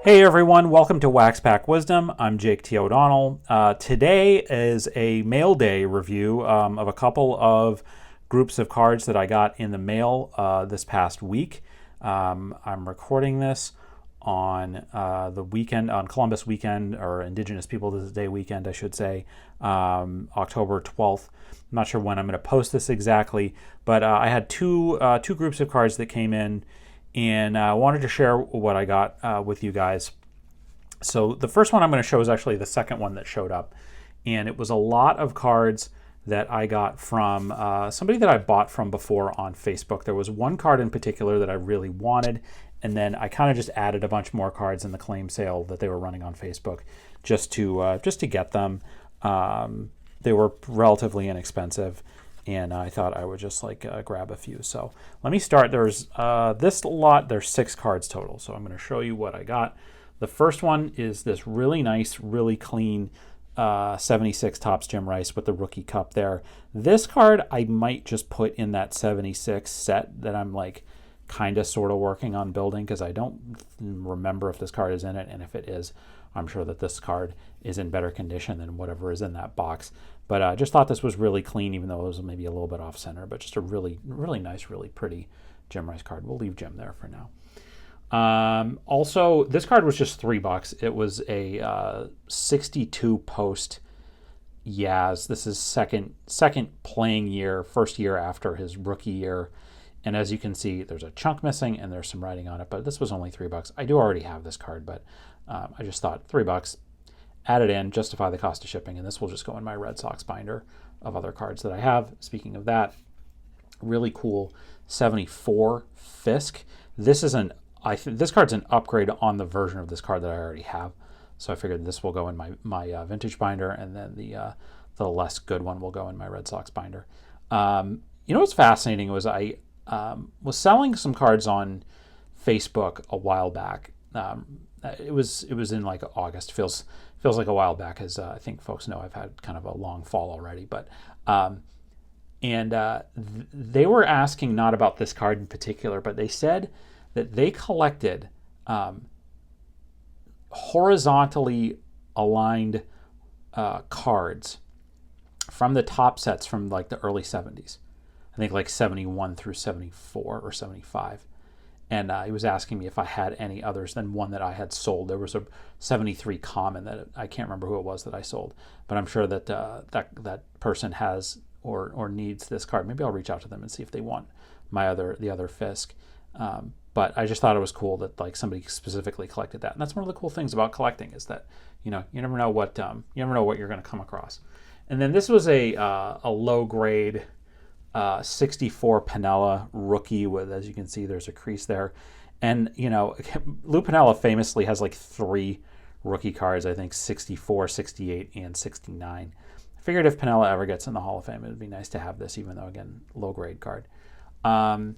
Hey everyone, welcome to Wax Pack Wisdom. I'm Jake T. O'Donnell. Today is a mail day review of a couple of groups of cards that I got in the mail this past week. I'm recording this on the weekend, on Columbus weekend, or Indigenous Peoples Day weekend, I should say, October 12th. I'm not sure when I'm going to post this exactly, but I had two groups of cards that came in, and I wanted to share what I got with you guys. So the first one I'm going to show is actually the second one that showed up, and it was a lot of cards that I got from somebody that I bought from before on Facebook. There was one card in particular that I really wanted, and then I kind of just added a bunch more cards in the claim sale that they were running on Facebook just to get them. They were relatively inexpensive, and I thought I would just grab a few. So let me start. There's this lot. There's 6 cards total. So I'm going to show you what I got. The first one is this really nice, really clean 76 Topps Jim Rice with the rookie cup there. This card I might just put in that 76 set that I'm kind of sort of working on building, because I don't remember if this card is in it, and if it is, I'm sure that this card is in better condition than whatever is in that box. But I just thought this was really clean, even though it was maybe a little bit off center, but just a really, really nice, really pretty Jim Rice card. We'll leave Jim there for now. Also, this card was just $3. It was a 62 post Yaz. This is second playing year, first year after his rookie year. And as you can see, there's a chunk missing and there's some writing on it, but this was only $3. I do already have this card, but I just thought $3, add it in, justify the cost of shipping, and this will just go in my Red Sox binder of other cards that I have. Speaking of that, really cool 74 Fisk. This card's an upgrade on the version of this card that I already have, so I figured this will go in my vintage binder, and then the less good one will go in my Red Sox binder. You know what's fascinating was I was selling some cards on Facebook a while back. It was in August. Feels like a while back, as I think folks know I've had kind of a long fall already. But they were asking not about this card in particular, but they said that they collected horizontally aligned cards from the top sets from the early 70s. I think 71 through 74 or 75. And he was asking me if I had any others than one that I had sold. There was a 73 common that I can't remember who it was that I sold, but I'm sure that that person has or needs this card. Maybe I'll reach out to them and see if they want the other Fisk. But I just thought it was cool that somebody specifically collected that. And that's one of the cool things about collecting, is that you never know what you're going to come across. And then this was a low grade 64 Piniella rookie with, as you can see, there's a crease there. And, Lou Piniella famously has 3 rookie cards, I think 64, 68, and 69. I figured if Piniella ever gets in the Hall of Fame, it would be nice to have this, even though, again, low grade card. And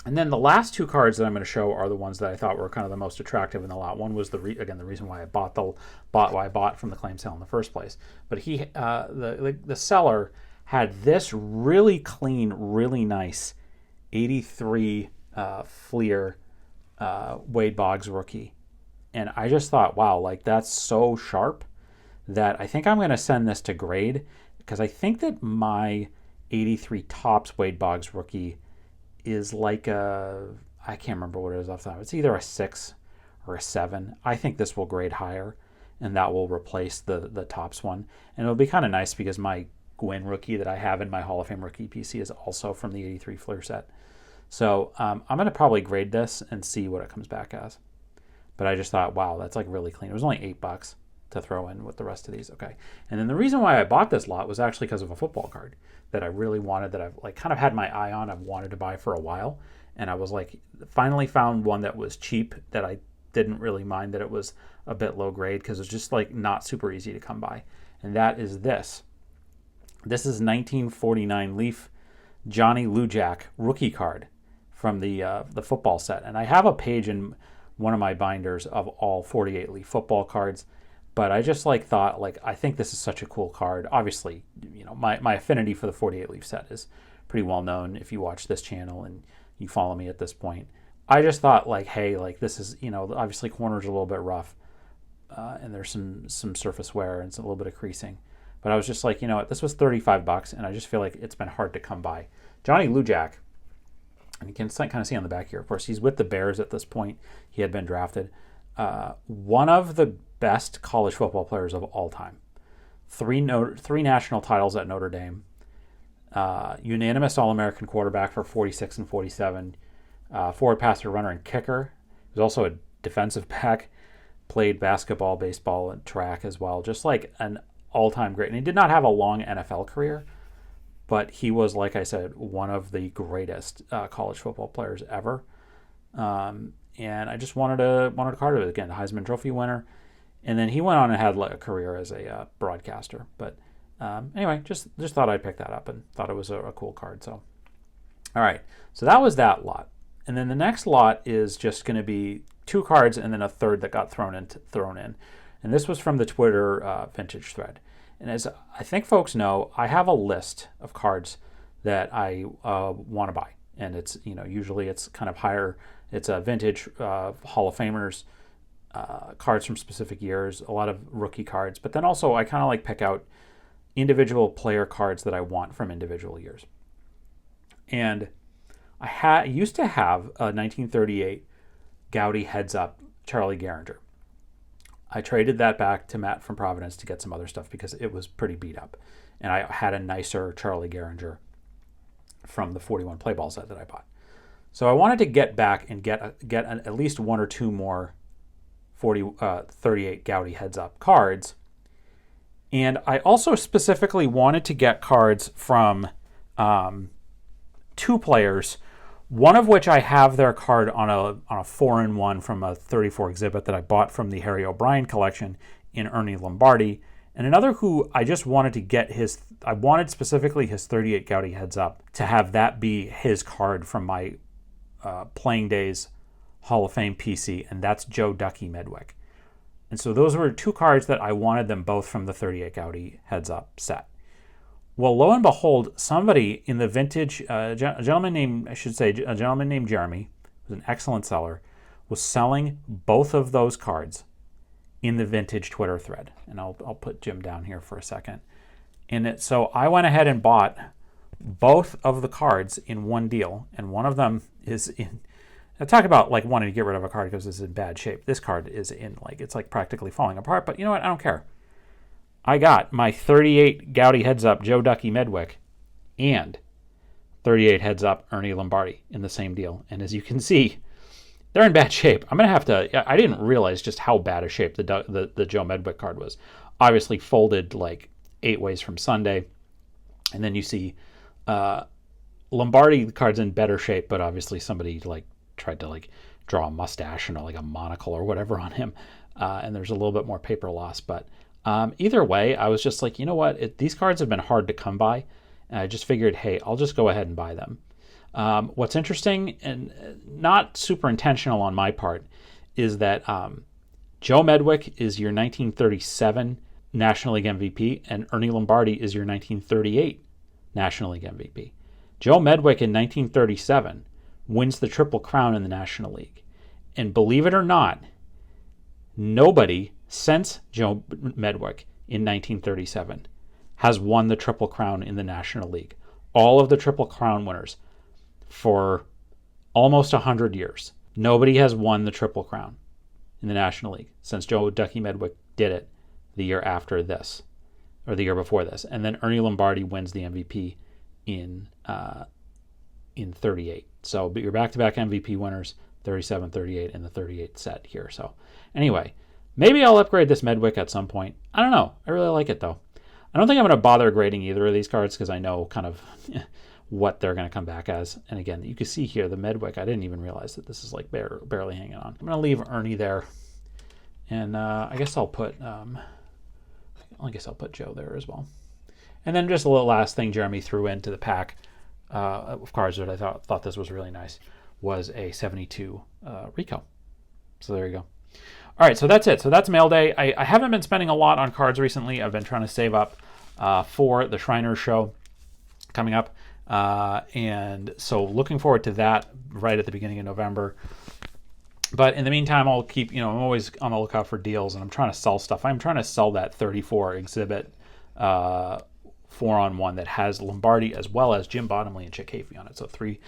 then the last 2 cards that I'm going to show are the ones that I thought were kind of the most attractive in the lot. One was the reason why I bought from the claim sale in the first place. But the seller had this really clean, really nice 83 Fleer Wade Boggs rookie. And I just thought, wow, that's so sharp that I think I'm going to send this to grade, because I think that my 83 Topps Wade Boggs rookie is I can't remember what it is off the top. It's either a 6 or a 7. I think this will grade higher, and that will replace the Topps one. And it'll be kind of nice because my Gwynn rookie that I have in my Hall of Fame rookie PC is also from the 83 Fleer set. So I'm going to probably grade this and see what it comes back as. But I just thought, wow, that's really clean. It was only $8 to throw in with the rest of these. Okay. And then the reason why I bought this lot was actually because of a football card that I really wanted, that I've kind of had my eye on. I've wanted to buy for a while. And I was finally found one that was cheap, that I didn't really mind that it was a bit low grade, because it's just not super easy to come by. And that is this. This is 1949 Leaf Johnny Lujack rookie card from the football set. And I have a page in one of my binders of all 48 Leaf football cards. But I just thought I think this is such a cool card. Obviously, my affinity for the 48 Leaf set is pretty well known if you watch this channel and you follow me at this point. I just thought like, hey, like this is, obviously corners are a little bit rough, and there's some surface wear and it's a little bit of creasing. But I was just like, this was $35, and I just feel like it's been hard to come by. Johnny Lujack, and you can kind of see on the back here, of course, he's with the Bears at this point. He had been drafted. One of the best college football players of all time. Three national titles at Notre Dame. Unanimous All-American quarterback for 46 and 47. Forward passer, runner, and kicker. He was also a defensive back. Played basketball, baseball, and track as well. Just like an all-time great. And he did not have a long NFL career, but he was, like I said, one of the greatest college football players ever. And I just wanted a card of it. Again, the Heisman Trophy winner. And then he went on and had a career as a broadcaster. But anyway, just thought I'd pick that up and thought it was a cool card. So, all right. So that was that lot. And then the next lot is just going to be 2 cards and then a third that got thrown in. And this was from the Twitter vintage thread. And as I think folks know, I have a list of cards that I want to buy. And it's, usually it's kind of higher. It's a vintage Hall of Famers, cards from specific years, a lot of rookie cards. But then also I kind of like pick out individual player cards that I want from individual years. And I used to have a 1938 Goudey Heads-Up Charlie Gehringer. I traded that back to Matt from Providence to get some other stuff because it was pretty beat up. And I had a nicer Charlie Gehringer from the 41 play ball set that I bought. So I wanted to get back and get at least 1 or 2 more 38 Goudey Heads-Up cards. And I also specifically wanted to get cards from 2 players, one of which I have their card on a 4-in-1 from a 34 exhibit that I bought from the Harry O'Brien collection in Ernie Lombardi, and another who I just wanted to get I wanted specifically his 38 Goudey Heads-Up to have that be his card from my Playing Days Hall of Fame PC, and that's Joe Ducky Medwick. And so those were 2 cards that I wanted them both from the 38 Goudey Heads-Up set. Well, lo and behold, somebody in the vintage, a gentleman named Jeremy, who's an excellent seller, was selling both of those cards in the vintage Twitter thread. And I'll put Jim down here for a second. So I went ahead and bought both of the cards in one deal, and one of them is in. I talk about like wanting to get rid of a card because it's in bad shape. This card is in it's like practically falling apart. But you know what? I don't care. I got my 38 Goudey Heads-Up Joe Ducky Medwick and 38 Heads-Up Ernie Lombardi in the same deal. And as you can see, they're in bad shape. I'm going to have to... I didn't realize just how bad a shape the Joe Medwick card was. Obviously folded like 8 ways from Sunday. And then you see Lombardi, the card's in better shape, but obviously somebody tried to draw a mustache and a monocle or whatever on him. And there's a little bit more paper loss, but... either way, I was just like, you know what? These cards have been hard to come by. And I just figured, hey, I'll just go ahead and buy them. What's interesting and not super intentional on my part is that Joe Medwick is your 1937 National League MVP and Ernie Lombardi is your 1938 National League MVP. Joe Medwick in 1937 wins the Triple Crown in the National League. And believe it or not, nobody since Joe Medwick in 1937 has won the Triple Crown in the National League. All of the Triple Crown winners for almost 100 years. Nobody has won the Triple Crown in the National League since Joe Ducky Medwick did it the year after this, or the year before this. And then Ernie Lombardi wins the MVP in 38. So but you're back-to-back MVP winners, 37, 38, and the 38 set here. So anyway, maybe I'll upgrade this Medwick at some point. I don't know. I really like it, though. I don't think I'm going to bother grading either of these cards because I know kind of what they're going to come back as. And again, you can see here the Medwick. I didn't even realize that this is barely hanging on. I'm going to leave Ernie there. And I guess I'll put Joe there as well. And then just a little last thing Jeremy threw into the pack of cards that I thought this was really nice was a 72 Rico. So there you go. All right, so that's it. So that's mail day. I haven't been spending a lot on cards recently. I've been trying to save up for the Shriners show coming up. And so looking forward to that right at the beginning of November. But in the meantime, I'll keep, I'm always on the lookout for deals, and I'm trying to sell stuff. I'm trying to sell that 34 exhibit 4-on-1 that has Lombardi as well as Jim Bottomley and Chick Hafey on it. So three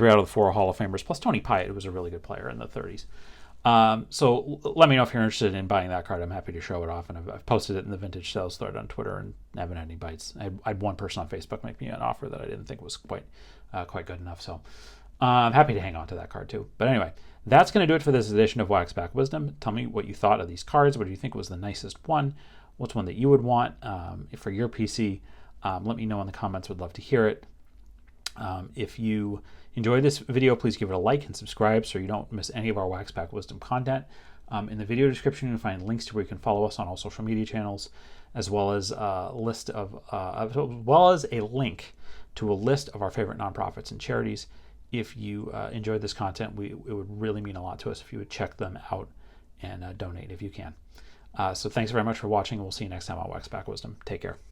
out of the 4 Hall of Famers, plus Tony Pyatt, who was a really good player in the 30s. So let me know if you're interested in buying that card. I'm happy to show it off, and I've posted it in the vintage sales thread on Twitter, and I haven't had any bites. I had one person on Facebook make me an offer that I didn't think was quite good enough. So I'm happy to hang on to that card too. But anyway, that's going to do it for this edition of Wax Back Wisdom. Tell me what you thought of these cards. What do you think was the nicest one? What's one that you would want for your PC? Let me know in the comments. Would love to hear it. If you enjoyed this video, please give it a like and subscribe so you don't miss any of our Wax Back Wisdom content. In the video description, you'll find links to where you can follow us on all social media channels, as well as a list of, as well as a link to a list of our favorite nonprofits and charities. If you enjoyed this content, it would really mean a lot to us if you would check them out and donate if you can. So thanks very much for watching, and we'll see you next time on Wax Back Wisdom. Take care.